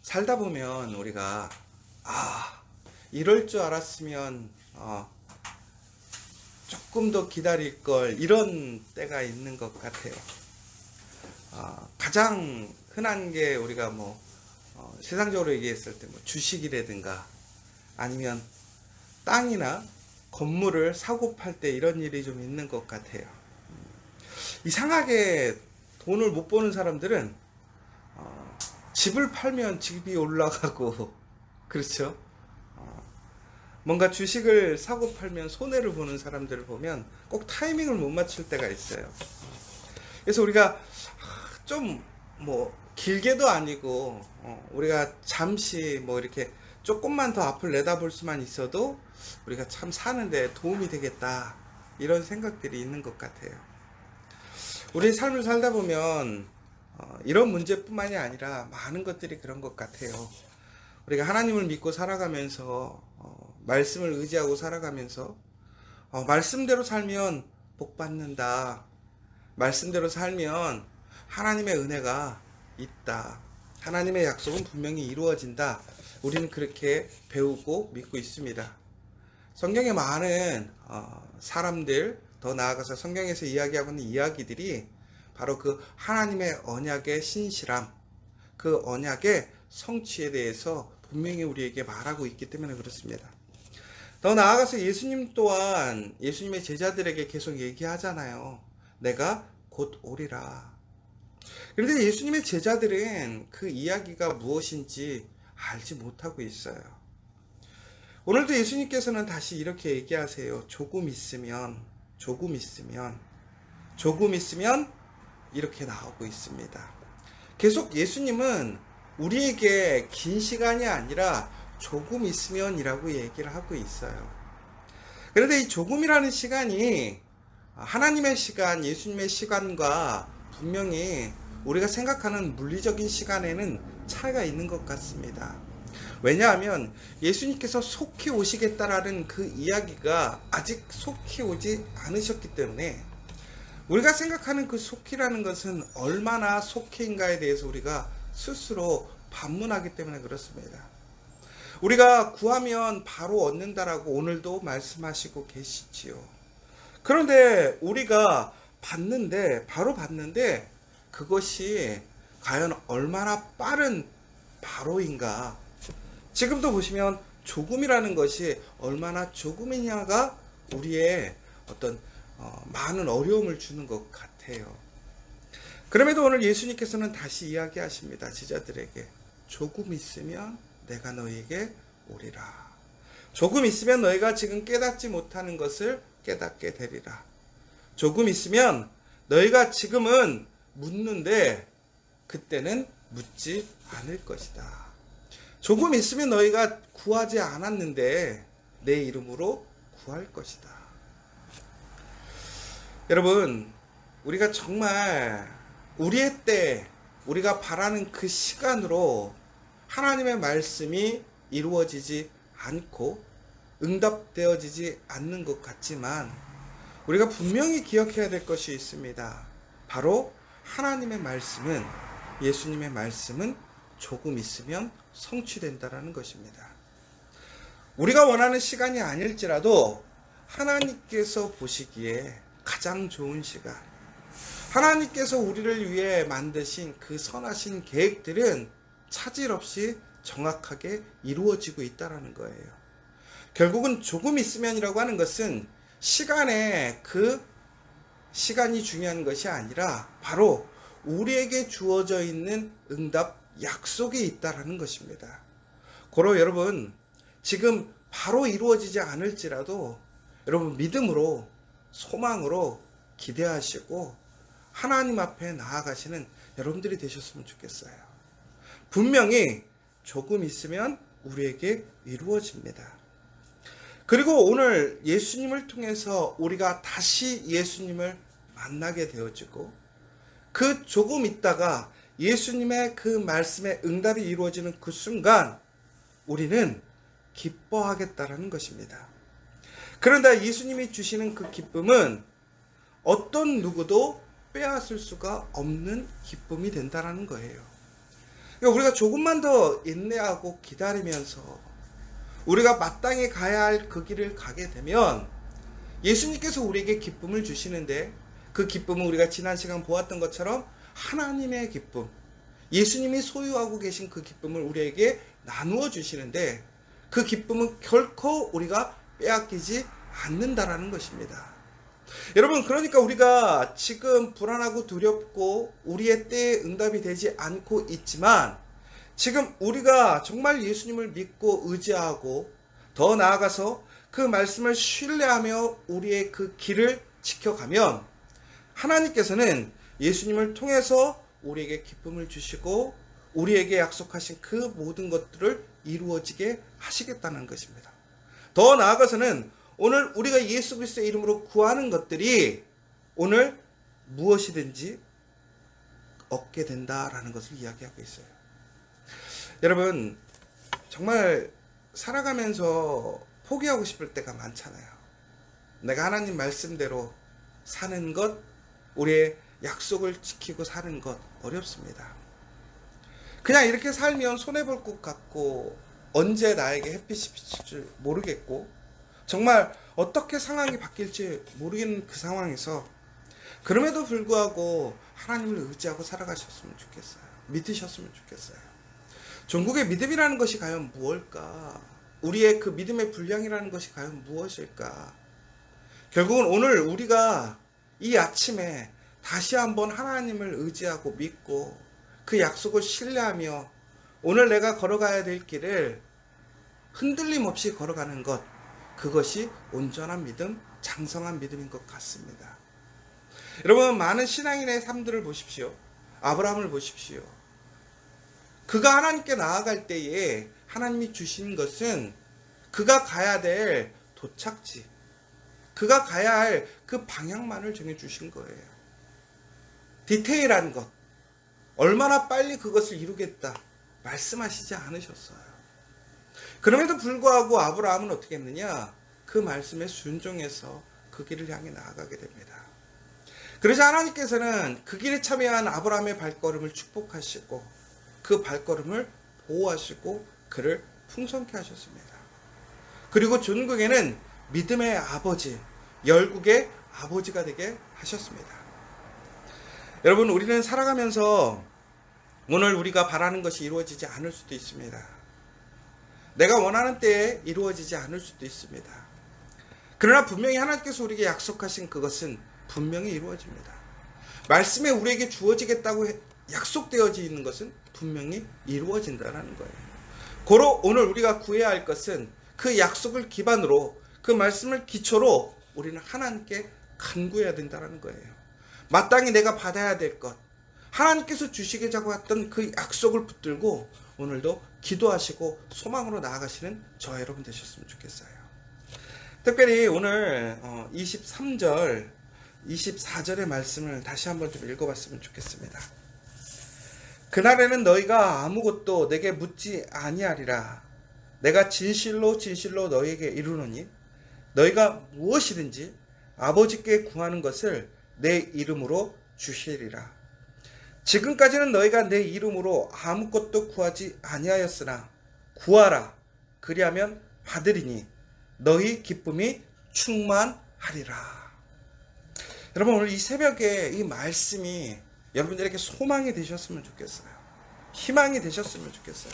살다 보면 우리가 이럴 줄 알았으면 조금 더 기다릴 걸, 이런 때가 있는 것 같아요. 가장 흔한 게 우리가 세상적으로 얘기했을 때 주식이라든가 아니면 땅이나 건물을 사고 팔 때 이런 일이 좀 있는 것 같아요. 이상하게 돈을 못 버는 사람들은 집을 팔면 집이 올라가고, 그렇죠? 뭔가 주식을 사고 팔면 손해를 보는 사람들을 보면 꼭 타이밍을 못 맞출 때가 있어요. 그래서 우리가 좀 길게도 아니고 우리가 잠시 이렇게 조금만 더 앞을 내다볼 수만 있어도 우리가 참 사는데 도움이 되겠다, 이런 생각들이 있는 것 같아요. 우리 삶을 살다 보면 이런 문제뿐만이 아니라 많은 것들이 그런 것 같아요. 우리가 하나님을 믿고 살아가면서 말씀을 의지하고 살아가면서 말씀대로 살면 복 받는다, 말씀대로 살면 하나님의 은혜가 있다, 하나님의 약속은 분명히 이루어진다, 우리는 그렇게 배우고 믿고 있습니다. 성경에 많은 사람들, 더 나아가서 성경에서 이야기하고 있는 이야기들이 바로 그 하나님의 언약의 신실함, 그 언약의 성취에 대해서 분명히 우리에게 말하고 있기 때문에 그렇습니다. 더 나아가서 예수님 또한 예수님의 제자들에게 계속 얘기하잖아요. 내가 곧 오리라. 그런데 예수님의 제자들은 그 이야기가 무엇인지 알지 못하고 있어요. 오늘도 예수님께서는 다시 이렇게 얘기하세요. 조금 있으면 이렇게 나오고 있습니다. 계속 예수님은 우리에게 긴 시간이 아니라 조금 있으면이라고 얘기를 하고 있어요. 그런데 이 조금이라는 시간이 하나님의 시간, 예수님의 시간과 분명히 우리가 생각하는 물리적인 시간에는 차이가 있는 것 같습니다. 왜냐하면 예수님께서 속히 오시겠다라는 그 이야기가 아직 속히 오지 않으셨기 때문에 우리가 생각하는 그 속히라는 것은 얼마나 속히인가에 대해서 우리가 스스로 반문하기 때문에 그렇습니다. 우리가 구하면 바로 얻는다라고 오늘도 말씀하시고 계시지요. 그런데 우리가 바로 받는데 그것이 과연 얼마나 빠른 바로인가? 지금도 보시면 조금이라는 것이 얼마나 조금이냐가 우리의 어떤 많은 어려움을 주는 것 같아요. 그럼에도 오늘 예수님께서는 다시 이야기하십니다. 제자들에게 조금 있으면 내가 너희에게 오리라. 조금 있으면 너희가 지금 깨닫지 못하는 것을 깨닫게 되리라. 조금 있으면 너희가 지금은 묻는데 그때는 묻지 않을 것이다. 조금 있으면 너희가 구하지 않았는데 내 이름으로 구할 것이다. 여러분, 우리가 정말 우리의 때, 우리가 바라는 그 시간으로 하나님의 말씀이 이루어지지 않고 응답되어지지 않는 것 같지만 우리가 분명히 기억해야 될 것이 있습니다. 바로 하나님의 말씀은, 예수님의 말씀은 조금 있으면 성취된다라는 것입니다. 우리가 원하는 시간이 아닐지라도 하나님께서 보시기에 가장 좋은 시간, 하나님께서 우리를 위해 만드신 그 선하신 계획들은 차질 없이 정확하게 이루어지고 있다는 거예요. 결국은 조금 있으면이라고 하는 것은 그 시간이 중요한 것이 아니라 바로 우리에게 주어져 있는 응답, 약속이 있다는 것입니다. 고로 여러분, 지금 바로 이루어지지 않을지라도 여러분 믿음으로, 소망으로 기대하시고 하나님 앞에 나아가시는 여러분들이 되셨으면 좋겠어요. 분명히 조금 있으면 우리에게 이루어집니다. 그리고 오늘 예수님을 통해서 우리가 다시 예수님을 만나게 되어지고 그 조금 있다가 예수님의 그 말씀에 응답이 이루어지는 그 순간 우리는 기뻐하겠다라는 것입니다. 그런데 예수님이 주시는 그 기쁨은 어떤 누구도 빼앗을 수가 없는 기쁨이 된다는 거예요. 그러니까 우리가 조금만 더 인내하고 기다리면서 우리가 마땅히 가야 할 그 길을 가게 되면 예수님께서 우리에게 기쁨을 주시는데, 그 기쁨은 우리가 지난 시간 보았던 것처럼 하나님의 기쁨, 예수님이 소유하고 계신 그 기쁨을 우리에게 나누어 주시는데, 그 기쁨은 결코 우리가 빼앗기지 않는다라는 것입니다. 여러분, 그러니까 우리가 지금 불안하고 두렵고 우리의 때에 응답이 되지 않고 있지만, 지금 우리가 정말 예수님을 믿고 의지하고 더 나아가서 그 말씀을 신뢰하며 우리의 그 길을 지켜가면 하나님께서는 예수님을 통해서 우리에게 기쁨을 주시고 우리에게 약속하신 그 모든 것들을 이루어지게 하시겠다는 것입니다. 더 나아가서는 오늘 우리가 예수 그리스도의 이름으로 구하는 것들이 오늘 무엇이든지 얻게 된다라는 것을 이야기하고 있어요. 여러분, 정말 살아가면서 포기하고 싶을 때가 많잖아요. 내가 하나님 말씀대로 사는 것, 우리의 약속을 지키고 사는 것 어렵습니다. 그냥 이렇게 살면 손해볼 것 같고 언제 나에게 햇빛이 비칠 줄 모르겠고 정말 어떻게 상황이 바뀔지 모르겠는 그 상황에서 그럼에도 불구하고 하나님을 의지하고 살아가셨으면 좋겠어요. 믿으셨으면 좋겠어요. 종국의 믿음이라는 것이 과연 무엇일까? 우리의 그 믿음의 분량이라는 것이 과연 무엇일까? 결국은 오늘 우리가 이 아침에 다시 한번 하나님을 의지하고 믿고 그 약속을 신뢰하며 오늘 내가 걸어가야 될 길을 흔들림 없이 걸어가는 것, 그것이 온전한 믿음, 장성한 믿음인 것 같습니다. 여러분, 많은 신앙인의 삶들을 보십시오. 아브라함을 보십시오. 그가 하나님께 나아갈 때에 하나님이 주신 것은 그가 가야 될 도착지, 그가 가야 할 그 방향만을 정해주신 거예요. 디테일한 것, 얼마나 빨리 그것을 이루겠다 말씀하시지 않으셨어요. 그럼에도 불구하고 아브라함은 어떻게 했느냐? 그 말씀에 순종해서 그 길을 향해 나아가게 됩니다. 그래서 하나님께서는 그 길에 참여한 아브라함의 발걸음을 축복하시고 그 발걸음을 보호하시고 그를 풍성케 하셨습니다. 그리고 존국에는 믿음의 아버지, 열국의 아버지가 되게 하셨습니다. 여러분, 우리는 살아가면서 오늘 우리가 바라는 것이 이루어지지 않을 수도 있습니다. 내가 원하는 때에 이루어지지 않을 수도 있습니다. 그러나 분명히 하나님께서 우리에게 약속하신 그것은 분명히 이루어집니다. 말씀에 우리에게 주어지겠다고 약속되어져 있는 것은 분명히 이루어진다는 거예요. 고로 오늘 우리가 구해야 할 것은 그 약속을 기반으로 그 말씀을 기초로 우리는 하나님께 간구해야 된다는 거예요. 마땅히 내가 받아야 될 것, 하나님께서 주시겠다고 했던 그 약속을 붙들고 오늘도 기도하시고 소망으로 나아가시는 저와 여러분 되셨으면 좋겠어요. 특별히 오늘 23절, 24절의 말씀을 다시 한번 좀 읽어봤으면 좋겠습니다. 그날에는 너희가 아무것도 내게 묻지 아니하리라. 내가 진실로 진실로 너희에게 이르노니 너희가 무엇이든지 아버지께 구하는 것을 내 이름으로 주시리라. 지금까지는 너희가 내 이름으로 아무것도 구하지 아니하였으나 구하라. 그리하면 받으리니 너희 기쁨이 충만하리라. 여러분, 오늘 이 새벽에 이 말씀이 여러분들에게 소망이 되셨으면 좋겠어요. 희망이 되셨으면 좋겠어요.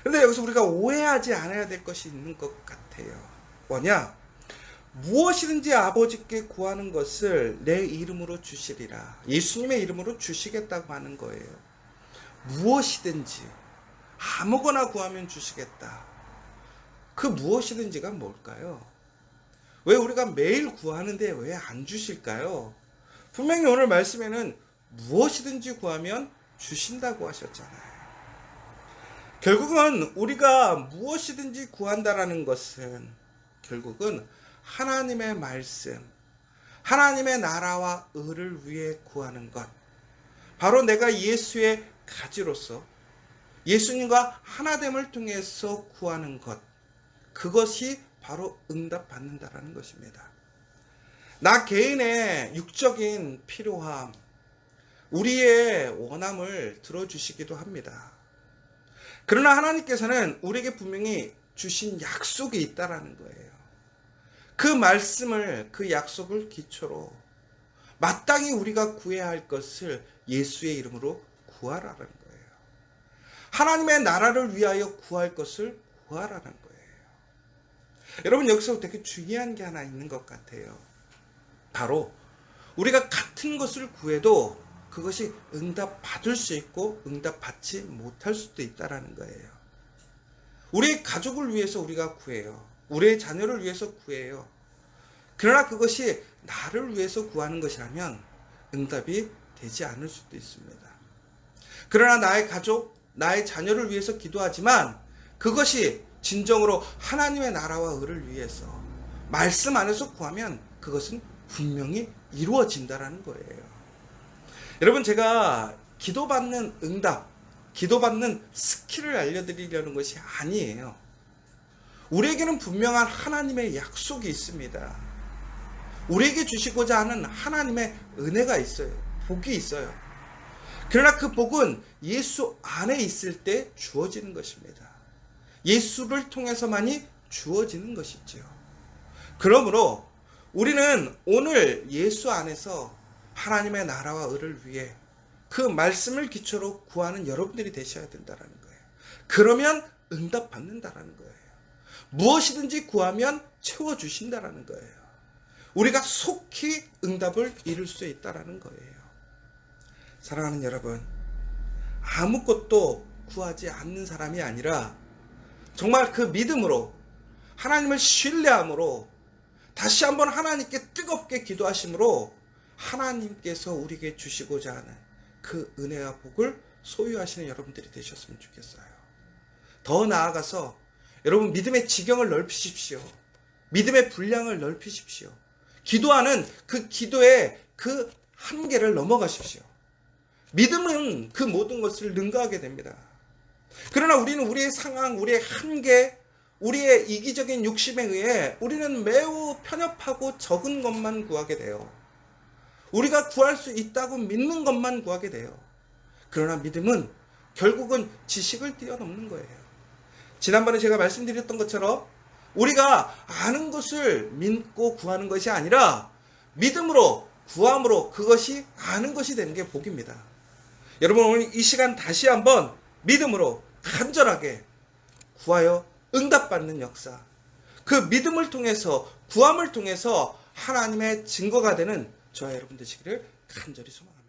그런데 여기서 우리가 오해하지 않아야 될 것이 있는 것 같아요. 뭐냐? 무엇이든지 아버지께 구하는 것을 내 이름으로 주시리라. 예수님의 이름으로 주시겠다고 하는 거예요. 무엇이든지 아무거나 구하면 주시겠다. 그 무엇이든지가 뭘까요? 왜 우리가 매일 구하는데 왜 안 주실까요? 분명히 오늘 말씀에는 무엇이든지 구하면 주신다고 하셨잖아요. 결국은 우리가 무엇이든지 구한다라는 것은 결국은 하나님의 말씀, 하나님의 나라와 의를 위해 구하는 것, 바로 내가 예수의 가지로서 예수님과 하나됨을 통해서 구하는 것, 그것이 바로 응답받는다라는 것입니다. 나 개인의 육적인 필요함, 우리의 원함을 들어주시기도 합니다. 그러나 하나님께서는 우리에게 분명히 주신 약속이 있다라는 거예요. 그 말씀을, 그 약속을 기초로 마땅히 우리가 구해야 할 것을 예수의 이름으로 구하라는 거예요. 하나님의 나라를 위하여 구할 것을 구하라는 거예요. 여러분, 여기서 되게 중요한 게 하나 있는 것 같아요. 바로 우리가 같은 것을 구해도 그것이 응답받을 수 있고 응답받지 못할 수도 있다는 거예요. 우리의 가족을 위해서 우리가 구해요. 우리의 자녀를 위해서 구해요. 그러나 그것이 나를 위해서 구하는 것이라면 응답이 되지 않을 수도 있습니다. 그러나 나의 가족, 나의 자녀를 위해서 기도하지만 그것이 진정으로 하나님의 나라와 의를 위해서 말씀 안에서 구하면 그것은 분명히 이루어진다라는 거예요. 여러분, 제가 기도받는 응답, 기도받는 스킬을 알려드리려는 것이 아니에요. 우리에게는 분명한 하나님의 약속이 있습니다. 우리에게 주시고자 하는 하나님의 은혜가 있어요. 복이 있어요. 그러나 그 복은 예수 안에 있을 때 주어지는 것입니다. 예수를 통해서만이 주어지는 것이죠. 그러므로 우리는 오늘 예수 안에서 하나님의 나라와 의를 위해 그 말씀을 기초로 구하는 여러분들이 되셔야 된다는 거예요. 그러면 응답받는다는 거예요. 무엇이든지 구하면 채워주신다는 거예요. 우리가 속히 응답을 이룰 수 있다는 거예요. 사랑하는 여러분, 아무것도 구하지 않는 사람이 아니라 정말 그 믿음으로 하나님을 신뢰함으로 다시 한번 하나님께 뜨겁게 기도하심으로 하나님께서 우리에게 주시고자 하는 그 은혜와 복을 소유하시는 여러분들이 되셨으면 좋겠어요. 더 나아가서 여러분, 믿음의 지경을 넓히십시오. 믿음의 분량을 넓히십시오. 기도하는 그 기도의 그 한계를 넘어가십시오. 믿음은 그 모든 것을 능가하게 됩니다. 그러나 우리는 우리의 상황, 우리의 한계, 우리의 이기적인 욕심에 의해 우리는 매우 편협하고 적은 것만 구하게 돼요. 우리가 구할 수 있다고 믿는 것만 구하게 돼요. 그러나 믿음은 결국은 지식을 뛰어넘는 거예요. 지난번에 제가 말씀드렸던 것처럼 우리가 아는 것을 믿고 구하는 것이 아니라 믿음으로, 구함으로 그것이 아는 것이 되는 게 복입니다. 여러분, 오늘 이 시간 다시 한번 믿음으로 간절하게 구하여 응답받는 역사, 그 믿음을 통해서, 구함을 통해서 하나님의 증거가 되는 저와 여러분 되시기를 간절히 소망합니다.